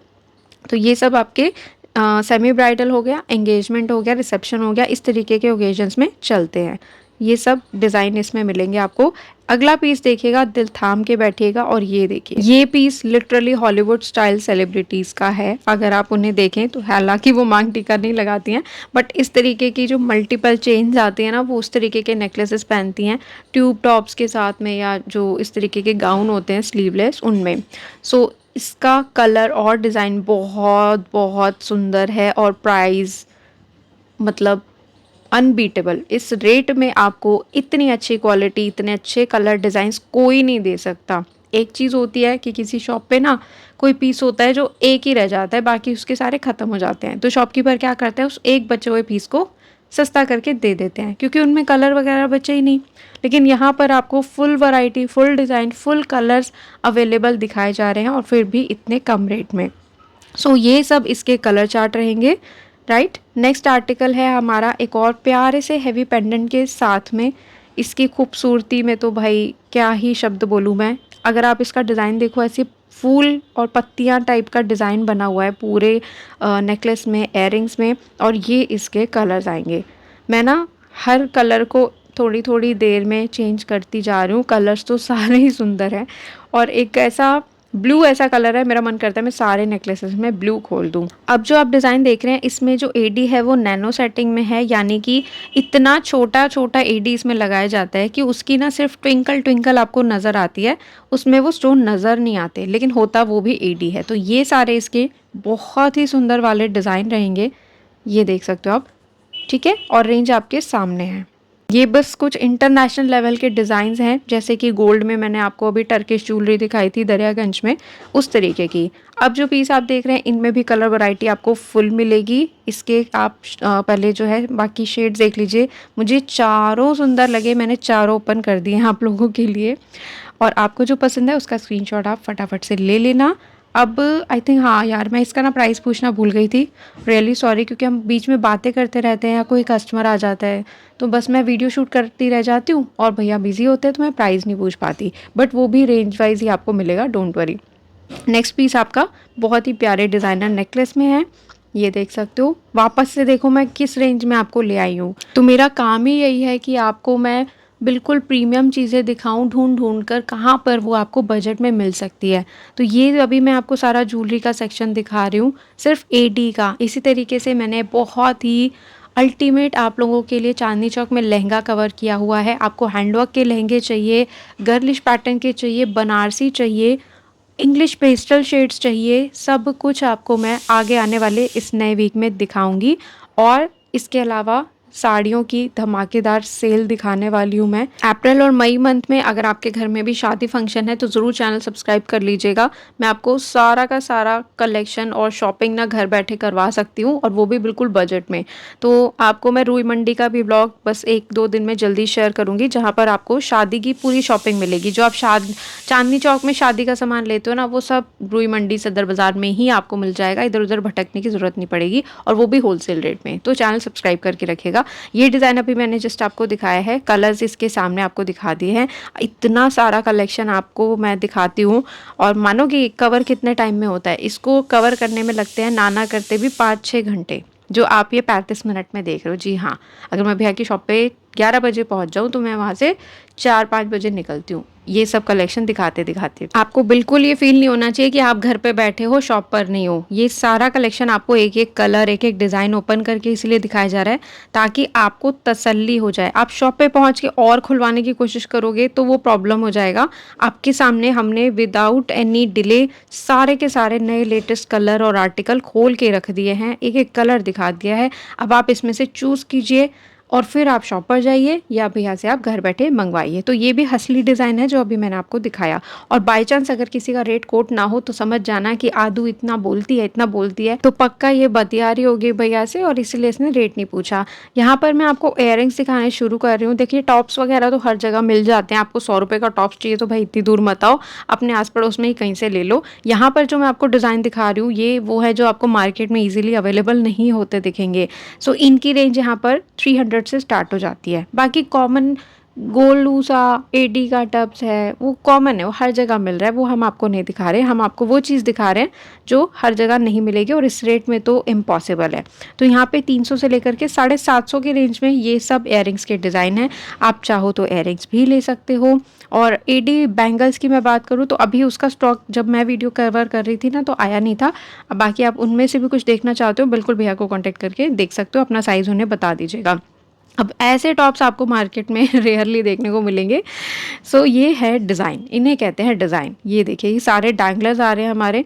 तो ये सब आपके सेमी ब्राइडल हो गया, एंगेजमेंट हो गया, रिसेप्शन हो गया, इस तरीके के ओकेजन्स में चलते हैं। ये सब डिज़ाइन इसमें मिलेंगे आपको। अगला पीस देखिएगा, दिल थाम के बैठिएगा। और ये देखिए, ये piece literally Hollywood style celebrities का है। अगर आप उन्हें देखें तो हालांकि वो मांग टीका नहीं लगाती हैं, बट इस तरीके की जो मल्टीपल चेन्स आती हैं ना, वो उस तरीके के नेकलेसेस पहनती हैं ट्यूब टॉप्स के साथ में, या जो इस तरीके के गाउन होते हैं स्लीवलेस, उनमें। सो इसका कलर और डिज़ाइन बहुत बहुत सुंदर है और प्राइस मतलब अनबीटेबल। इस रेट में आपको इतनी अच्छी क्वालिटी, इतने अच्छे कलर डिज़ाइंस कोई नहीं दे सकता। एक चीज़ होती है कि किसी शॉप पे ना कोई पीस होता है जो एक ही रह जाता है, बाकी उसके सारे ख़त्म हो जाते हैं। तो शॉपकीपर क्या करता है, उस एक बचे हुए पीस को सस्ता करके दे देते हैं, क्योंकि उनमें कलर वगैरह बचे ही नहीं। लेकिन यहाँ पर आपको full variety, full design, full colours available दिखाए जा रहे हैं और फिर भी इतने कम रेट में। सो ये सब इसके कलर चार्ट रहेंगे, राइट। नेक्स्ट आर्टिकल है हमारा एक और प्यारे से हैवी पेंडेंट के साथ में। इसकी खूबसूरती में तो भाई क्या ही शब्द बोलूँ मैं। अगर आप इसका डिज़ाइन देखो, ऐसे फूल और पत्तियां टाइप का डिज़ाइन बना हुआ है पूरे नेकलेस में, एयरिंग्स में, और ये इसके कलर्स आएंगे। मैं ना हर कलर को थोड़ी थोड़ी देर में चेंज करती जा रही हूँ। कलर्स तो सारे ही सुंदर हैं, और एक ऐसा ब्लू ऐसा कलर है, मेरा मन करता है मैं सारे नेकलेसेस में ब्लू खोल दूँ। अब जो आप डिज़ाइन देख रहे हैं, इसमें जो एडी है वो नैनो सेटिंग में है, यानी कि इतना छोटा छोटा एडी इसमें लगाया जाता है कि उसकी ना सिर्फ ट्विंकल ट्विंकल आपको नज़र आती है, उसमें वो स्टोन नज़र नहीं आते, लेकिन होता वो भी एडी है। तो ये सारे इसके बहुत ही सुंदर वाले डिज़ाइन रहेंगे, ये देख सकते हो आप, ठीक है। और रेंज आपके सामने है। ये बस कुछ इंटरनेशनल लेवल के डिज़ाइंस हैं, जैसे कि गोल्ड में मैंने आपको अभी टर्किश ज्वेलरी दिखाई थी दरियागंज में, उस तरीके की। अब जो पीस आप देख रहे हैं, इनमें भी कलर वैरायटी आपको फुल मिलेगी। इसके आप पहले जो है बाकी शेड्स देख लीजिए। मुझे चारों सुंदर लगे, मैंने चारों ओपन कर दिए हैं आप लोगों के लिए, और आपको जो पसंद है उसका स्क्रीनशॉट आप फटाफट से ले लेना। अब आई थिंक, हाँ यार, मैं इसका ना प्राइस पूछना भूल गई थी, रियली सॉरी, क्योंकि हम बीच में बातें करते रहते हैं या कोई कस्टमर आ जाता है तो बस मैं वीडियो शूट करती रह जाती हूँ और भैया बिजी होते हैं तो मैं प्राइस नहीं पूछ पाती, बट वो भी रेंज वाइज ही आपको मिलेगा, डोंट वरी। नेक्स्ट पीस आपका बहुत ही प्यारे डिज़ाइनर नेकलेस में है, ये देख सकते हो। वापस से देखो मैं किस रेंज में आपको ले आई हूँ। तो मेरा काम ही यही है कि आपको मैं बिल्कुल प्रीमियम चीज़ें दिखाऊं, ढूंढ ढूंढ कर कहाँ पर वो आपको बजट में मिल सकती है। तो ये अभी मैं आपको सारा ज्वेलरी का सेक्शन दिखा रही हूँ, सिर्फ एडी का। इसी तरीके से मैंने बहुत ही अल्टीमेट आप लोगों के लिए चांदनी चौक में लहंगा कवर किया हुआ है। आपको हैंडवर्क के लहंगे चाहिए, गर्लिश पैटर्न के चाहिए, बनारसी चाहिए, इंग्लिश पेस्टल शेड्स चाहिए, सब कुछ आपको मैं आगे आने वाले इस नए वीक में दिखाऊंगी। और इसके अलावा साड़ियों की धमाकेदार सेल दिखाने वाली हूँ मैं। अप्रैल और मई मंथ में अगर आपके घर में भी शादी फंक्शन है तो ज़रूर चैनल सब्सक्राइब कर लीजिएगा। मैं आपको सारा का सारा कलेक्शन और शॉपिंग ना घर बैठे करवा सकती हूँ, और वो भी बिल्कुल बजट में। तो आपको मैं रुई मंडी का भी ब्लॉग बस 1-2 दिन में जल्दी शेयर करूँगी, जहाँ पर आपको शादी की पूरी शॉपिंग मिलेगी। जो आप चांदनी चौक में शादी का सामान लेते हो ना, वो सब रुई मंडी सदर बाज़ार में ही आपको मिल जाएगा। इधर उधर भटकने की ज़रूरत नहीं पड़ेगी, और वो भी होलसेल रेट में। तो चैनल सब्सक्राइब करके रखिएगा। ये डिज़ाइन अभी मैंने जस्ट आपको दिखाया है, कलर्स इसके सामने आपको दिखा दिए हैं। इतना सारा कलेक्शन आपको मैं दिखाती हूँ, और मानोगे कवर कितने टाइम में होता है। इसको कवर करने में लगते हैं ना करते भी 5-6 घंटे, जो आप ये 35 मिनट में देख रहे हो। जी हाँ, अगर मैं भैया की शॉप पे 11 बजे पहुंच जाऊं तो मैं वहां से 4-5 बजे निकलती हूँ, ये सब कलेक्शन दिखाते दिखाते। आपको बिल्कुल ये फील नहीं होना चाहिए कि आप घर पे बैठे हो, शॉप पर नहीं हो। ये सारा कलेक्शन आपको एक एक कलर, एक एक डिज़ाइन ओपन करके इसलिए दिखाया जा रहा है ताकि आपको तसल्ली हो जाए। आप शॉप पे पहुंच के और खुलवाने की कोशिश करोगे तो वो प्रॉब्लम हो जाएगा। आपके सामने हमने विदाउट एनी डिले सारे के सारे नए लेटेस्ट कलर और आर्टिकल खोल के रख दिए हैं, एक एक कलर दिखा दिया है। अब आप इसमें से चूज़ कीजिए और फिर आप शॉप पर जाइए, या भैया से आप घर बैठे मंगवाइए। तो ये भी हसली डिज़ाइन है जो अभी मैंने आपको दिखाया। और बाय चांस अगर किसी का रेट कोट ना हो तो समझ जाना कि आदू इतना बोलती है तो पक्का ये बतिया रही होगी भैया से, और इसलिए इसने रेट नहीं पूछा। यहाँ पर मैं आपको इयररिंग्स दिखाने शुरू कर रही हूँ। देखिए टॉप्स वगैरह तो हर जगह मिल जाते हैं। आपको 100 रुपये का टॉप्स चाहिए तो भाई इतनी दूर मत आओ, अपने आस पड़ोस में ही कहीं से ले लो। यहाँ पर जो मैं आपको डिज़ाइन दिखा रही हूँ ये वो है जो आपको मार्केट में ईजिली अवेलेबल नहीं होते दिखेंगे। सो इनकी रेंज यहाँ पर 300 से स्टार्ट हो जाती है। बाकी कॉमन गोलू सा एडी का टब्स है, वो कॉमन है, वो हर जगह मिल रहा है, वो हम आपको नहीं दिखा रहे। हम आपको वो चीज़ दिखा रहे हैं जो हर जगह नहीं मिलेगी, और इस रेट में तो इम्पॉसिबल है। तो यहाँ पे 300 से लेकर के 750 की रेंज में ये सब इयररिंग्स के डिज़ाइन हैं। आप चाहो तो इयररिंग्स भी ले सकते हो। और एडी बैंगल्स की मैं बात करूँ तो अभी उसका स्टॉक जब मैं वीडियो कवर कर रही थी ना तो आया नहीं था। अब बाकी आप उनमें से भी कुछ देखना चाहते हो, बिल्कुल भैया को कॉन्टेक्ट करके देख सकते हो, अपना साइज़ उन्हें बता दीजिएगा। अब ऐसे टॉप्स आपको मार्केट में रेयरली देखने को मिलेंगे। सो ये है डिज़ाइन, इन्हें कहते हैं डिज़ाइन। ये देखिए ये सारे डैंगलर्स आ रहे हैं हमारे,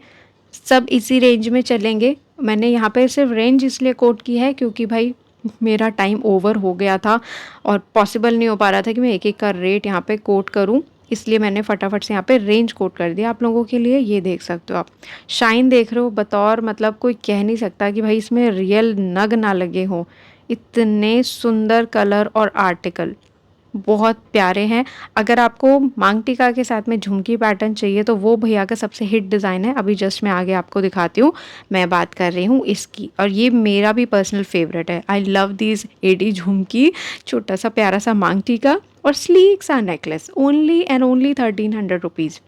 सब इसी रेंज में चलेंगे। मैंने यहाँ पे सिर्फ रेंज इसलिए कोट की है क्योंकि भाई मेरा टाइम ओवर हो गया था और पॉसिबल नहीं हो पा रहा था कि मैं एक एक का रेट यहाँ पे कोट करूँ, इसलिए मैंने फटाफट से यहाँ पे रेंज कोट कर दिया आप लोगों के लिए। ये देख सकते हो आप, शाइन देख रहे हो, बतौर मतलब कोई कह नहीं सकता कि भाई इसमें रियल नग ना लगे हों। इतने सुंदर कलर और आर्टिकल बहुत प्यारे हैं। अगर आपको मांग टीका के साथ में झुमकी पैटर्न चाहिए तो वो भैया का सबसे हिट डिज़ाइन है। अभी जस्ट मैं आगे आपको दिखाती हूँ। मैं बात कर रही हूँ इसकी, और ये मेरा भी पर्सनल फेवरेट है। आई लव दिस एडी झुमकी, छोटा सा प्यारा सा मांग टीका और स्लीक सा necklace, only and only 1300 rupees.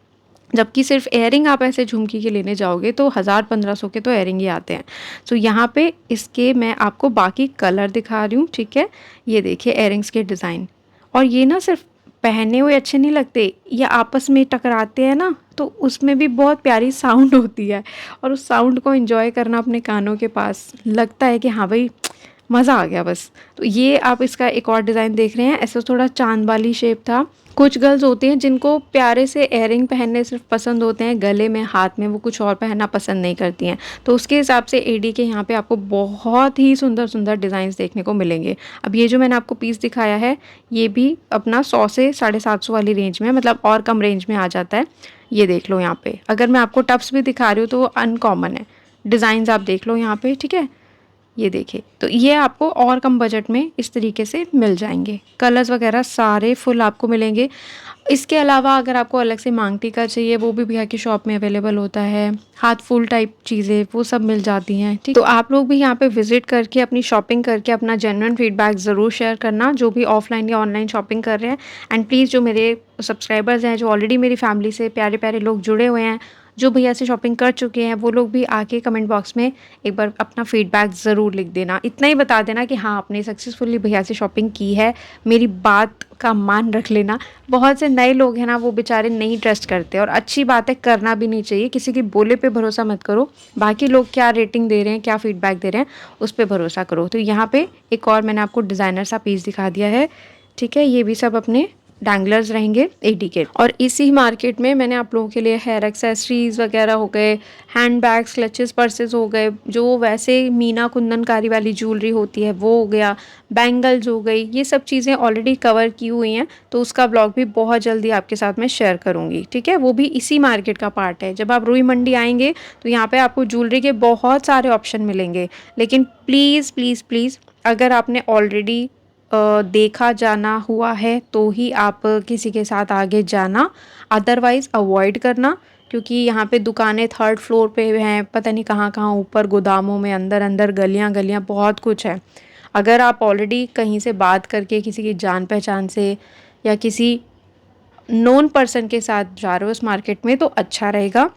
जबकि सिर्फ एयरिंग आप ऐसे झुमकी के लेने जाओगे तो 1000-1500 के तो एयरिंग ही आते हैं। सो यहाँ पे इसके मैं आपको बाकी कलर दिखा रही हूँ, ठीक है। ये देखिए एयरिंग्स के डिज़ाइन, और ये ना सिर्फ पहने हुए अच्छे नहीं लगते, ये आपस में टकराते हैं ना तो उसमें भी बहुत प्यारी साउंड होती है, और उस साउंड को एंजॉय करना अपने कानों के पास लगता है कि हाँ भाई मज़ा आ गया बस। तो ये आप इसका एक और डिज़ाइन देख रहे हैं, ऐसा थोड़ा चांद वाली शेप था। कुछ गर्ल्स होती हैं जिनको प्यारे से एयरिंग पहनने सिर्फ पसंद होते हैं, गले में हाथ में, वो कुछ और पहनना पसंद नहीं करती हैं। तो उसके हिसाब से एडी के यहाँ पे आपको बहुत ही सुंदर सुंदर डिज़ाइंस देखने को मिलेंगे। अब ये जो मैंने आपको पीस दिखाया है ये भी अपना 100 से 750 वाली रेंज में, मतलब और कम रेंज में आ जाता है। ये देख लो यहाँ पे, अगर मैं आपको टप्स भी दिखा रही हूँ तो वो अनकॉमन है। डिज़ाइंस आप देख लो यहाँ पे, ठीक है। ये देखिए, तो ये आपको और कम बजट में इस तरीके से मिल जाएंगे। कलर्स वगैरह सारे फुल आपको मिलेंगे। इसके अलावा अगर आपको अलग से मांग टीका चाहिए वो भी भैया की शॉप में अवेलेबल होता है। हाथ फुल टाइप चीज़ें वो सब मिल जाती हैं, ठीक। तो आप लोग भी यहाँ पे विजिट करके अपनी शॉपिंग करके अपना जेन्युइन फीडबैक ज़रूर शेयर करना, जो भी ऑफलाइन या ऑनलाइन शॉपिंग कर रहे हैं। एंड प्लीज़ जो मेरे सब्सक्राइबर्स हैं, जो ऑलरेडी मेरी फैमिली से प्यारे प्यारे लोग जुड़े हुए हैं, जो भैया से शॉपिंग कर चुके हैं, वो लोग भी आके कमेंट बॉक्स में एक बार अपना फीडबैक ज़रूर लिख देना। इतना ही बता देना कि हाँ आपने सक्सेसफुली भैया से शॉपिंग की है, मेरी बात का मान रख लेना। बहुत से नए लोग हैं ना, वो बेचारे नहीं ट्रस्ट करते, और अच्छी बात है, करना भी नहीं चाहिए। किसी के बोले पे भरोसा मत करो, बाकी लोग क्या रेटिंग दे रहे हैं, क्या फीडबैक दे रहे हैं, उस पर भरोसा करो। तो यहाँ पे एक और मैंने आपको डिज़ाइनर सा पीस दिखा दिया है, ठीक है। ये भी सब अपने डैंगलर्स रहेंगे 80 के। और इसी मार्केट में मैंने आप लोगों के लिए हेयर एक्सेसरीज वगैरह हो गए, हैंड बैग्स, क्लचेस, पर्सेस हो गए, जो वैसे मीना कुंदनकारी वाली ज्वेलरी होती है वो हो गया, बैंगल्स हो गई, ये सब चीज़ें ऑलरेडी कवर की हुई हैं। तो उसका ब्लॉग भी बहुत जल्दी आपके साथ मैं शेयर करूँगी, ठीक है। वो भी इसी मार्केट का पार्ट है। जब आप रुई मंडी आएंगे तो यहाँ पे आपको ज्वेलरी के बहुत सारे ऑप्शन मिलेंगे। लेकिन प्लीज़ प्लीज़ प्लीज़, अगर आपने ऑलरेडी देखा जाना हुआ है तो ही आप किसी के साथ आगे जाना, अदरवाइज़ अवॉइड करना। क्योंकि यहाँ पे दुकानें थर्ड फ्लोर पे हैं, पता नहीं कहाँ कहाँ ऊपर गोदामों में, अंदर अंदर गलियाँ गलियाँ बहुत कुछ है। अगर आप ऑलरेडी कहीं से बात करके किसी की जान पहचान से या किसी नोन पर्सन के साथ जा रहे हो उस मार्केट में तो अच्छा रहेगा।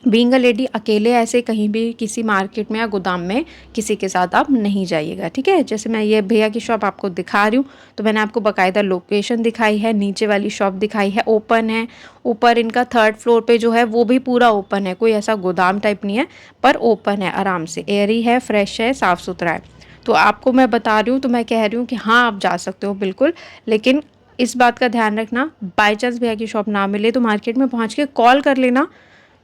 बीइंग अ लेडी अकेले ऐसे कहीं भी किसी मार्केट में या गोदाम में किसी के साथ आप नहीं जाइएगा, ठीक है। जैसे मैं ये भैया की शॉप आपको दिखा रही हूँ तो मैंने आपको बाकायदा लोकेशन दिखाई है, नीचे वाली शॉप दिखाई है, ओपन है। ऊपर इनका थर्ड फ्लोर पे जो है वो भी पूरा ओपन है, कोई ऐसा गोदाम टाइप नहीं है, पर ओपन है, आराम से एयरी है, फ्रेश है, साफ़ सुथरा है। तो आपको मैं बता रही हूँ तो मैं कह रही हूँ कि हाँ आप जा सकते हो बिल्कुल। लेकिन इस बात का ध्यान रखना, बाई चांस भैया की शॉप ना मिले तो मार्केट में पहुँच के कॉल कर लेना।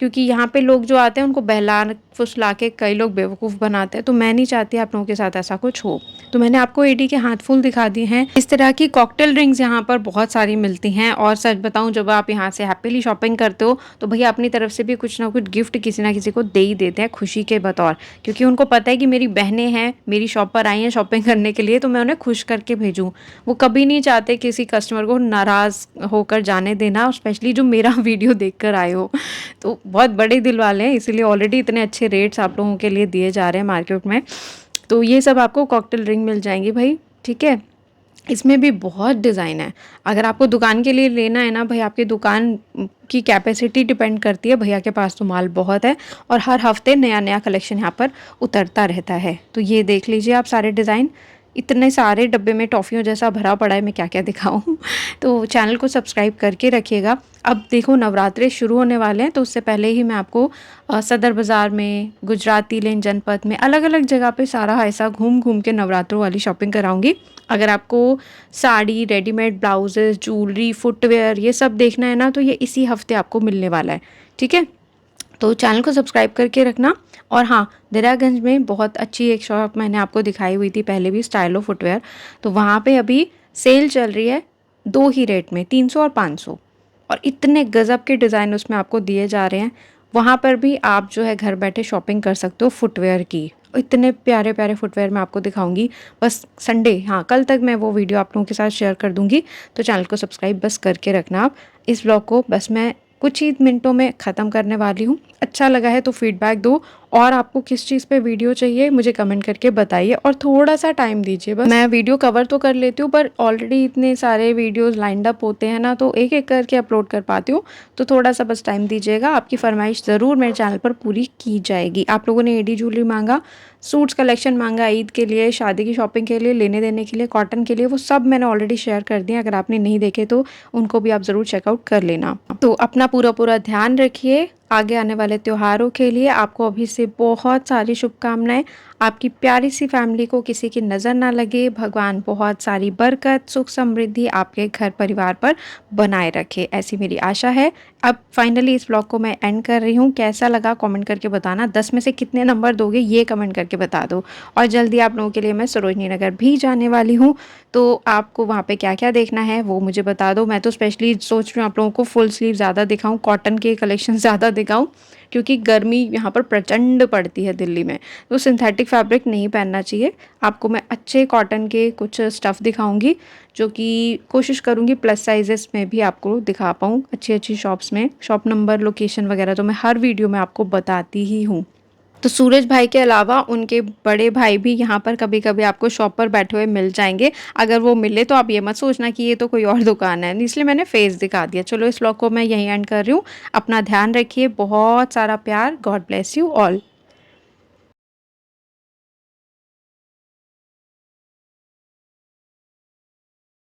क्योंकि यहाँ पे लोग जो आते हैं उनको बहला फुसला के कई लोग बेवकूफ़ बनाते हैं। तो मैं नहीं चाहती आप लोगों के साथ ऐसा कुछ हो। तो मैंने आपको एडी के हाथ फुल दिखा दिए हैं। इस तरह की कॉकटेल ड्रिंक्स यहाँ पर बहुत सारी मिलती हैं। और सच बताऊँ, जब आप यहाँ से हैप्पीली शॉपिंग करते हो तो भैया अपनी तरफ से भी कुछ ना कुछ गिफ्ट किसी ना किसी को दे ही देते हैं खुशी के बतौर। क्योंकि उनको पता है कि मेरी बहनें हैं, मेरी शॉप पर आई हैं शॉपिंग करने के लिए, तो मैं उन्हें खुश करके भेजूँ। वो कभी नहीं चाहते किसी कस्टमर को नाराज़ होकर जाने देना, स्पेशली जो मेरा वीडियो देख कर आए हो। तो बहुत बड़े दिल वाले हैं, इसीलिए ऑलरेडी इतने अच्छे रेट्स आप लोगों के लिए दिए जा रहे हैं मार्केट में। तो ये सब आपको कॉकटेल ड्रिंक मिल जाएंगी भाई, ठीक है। इसमें भी बहुत डिज़ाइन है। अगर आपको दुकान के लिए लेना है ना भाई, आपकी दुकान की कैपेसिटी डिपेंड करती है। भैया के पास तो माल बहुत है और हर हफ्ते नया नया कलेक्शन यहाँ पर उतरता रहता है। तो ये देख लीजिए आप सारे डिज़ाइन, इतने सारे डब्बे में टॉफ़ियों जैसा भरा पड़ा है, मैं क्या क्या दिखाऊं। तो चैनल को सब्सक्राइब करके रखिएगा। अब देखो नवरात्रे शुरू होने वाले हैं, तो उससे पहले ही मैं आपको सदर बाज़ार में, गुजराती लेन जनपद में, अलग अलग जगह पे सारा ऐसा घूम घूम के नवरात्रों वाली शॉपिंग कराऊंगी। अगर आपको sari, readymade blouses, jewellery, footwear ये सब देखना है ना, तो ये इसी हफ्ते आपको मिलने वाला है, ठीक है। तो चैनल को सब्सक्राइब करके रखना। और हाँ, दरियागंज में बहुत अच्छी एक शॉप मैंने आपको दिखाई हुई थी पहले भी, स्टाइलो फुटवेयर। तो वहाँ पे अभी सेल चल रही है, दो ही रेट में, 300 और 500, और इतने गज़ब के डिज़ाइन उसमें आपको दिए जा रहे हैं। वहाँ पर भी आप जो है घर बैठे शॉपिंग कर सकते हो फुटवेयर की। इतने प्यारे प्यारे फुटवेयर मैं आपको दिखाऊंगी। बस संडे, हाँ कल तक मैं वो वीडियो आप लोगों के साथ शेयर कर दूंगी। तो चैनल को सब्सक्राइब बस करके रखना आप। इस ब्लॉग को बस मैं कुछ ही मिनटों में ख़त्म करने वाली हूँ। अच्छा लगा है तो फीडबैक दो, और आपको किस चीज़ पे वीडियो चाहिए मुझे कमेंट करके बताइए, और थोड़ा सा टाइम दीजिए। बस मैं वीडियो कवर तो कर लेती हूँ, पर ऑलरेडी इतने सारे वीडियोस लाइंड अप होते हैं ना, तो एक एक करके अपलोड कर पाती हूँ। तो थोड़ा सा बस टाइम दीजिएगा, आपकी फरमाइश ज़रूर मेरे चैनल पर पूरी की जाएगी। आप लोगों ने एडी ज्वेलरी मांगा, सूट्स कलेक्शन मांगा, ईद के लिए, शादी की शॉपिंग के लिए, लेने देने के लिए, कॉटन के लिए, वो सब मैंने ऑलरेडी शेयर कर दिया। अगर आपने नहीं देखे तो उनको भी आप ज़रूर चेकआउट कर लेना। तो अपना पूरा ध्यान रखिए। आगे आने वाले त्योहारों के लिए आपको अभी से बहुत सारी शुभकामनाएं। आपकी प्यारी सी फैमिली को किसी की नज़र ना लगे, भगवान बहुत सारी बरकत, सुख, समृद्धि आपके घर परिवार पर बनाए रखे, ऐसी मेरी आशा है। अब फाइनली इस ब्लॉग को मैं एंड कर रही हूँ। कैसा लगा कमेंट करके बताना, 10 में से कितने नंबर दोगे ये कमेंट करके बता दो। और जल्दी आप लोगों के लिए मैं सरोजनी नगर भी जाने वाली हूँ, तो आपको वहाँ पे क्या क्या देखना है वो मुझे बता दो। मैं तो स्पेशली सोच रही हूँ आप लोगों को फुल स्लीव ज़्यादा दिखाऊँ, कॉटन के कलेक्शन ज़्यादा दिखाऊँ, क्योंकि गर्मी यहाँ पर प्रचंड पड़ती है दिल्ली में। तो सिंथेटिक फैब्रिक नहीं पहनना चाहिए। आपको मैं अच्छे कॉटन के कुछ स्टफ़ दिखाऊंगी, जो कि कोशिश करूँगी प्लस साइजेस में भी आपको दिखा पाऊँ अच्छी अच्छी शॉप्स में। शॉप नंबर, लोकेशन वगैरह तो मैं हर वीडियो में आपको बताती ही हूँ। तो सूरज भाई के अलावा उनके बड़े भाई भी यहाँ पर कभी कभी आपको शॉप पर बैठे हुए मिल जाएंगे। अगर वो मिले तो आप ये मत सोचना कि ये तो कोई और दुकान है, इसलिए मैंने फेस दिखा दिया। चलो इस व्लॉग को मैं यहीं एंड कर रही हूँ। अपना ध्यान रखिए, बहुत सारा प्यार। God bless you all.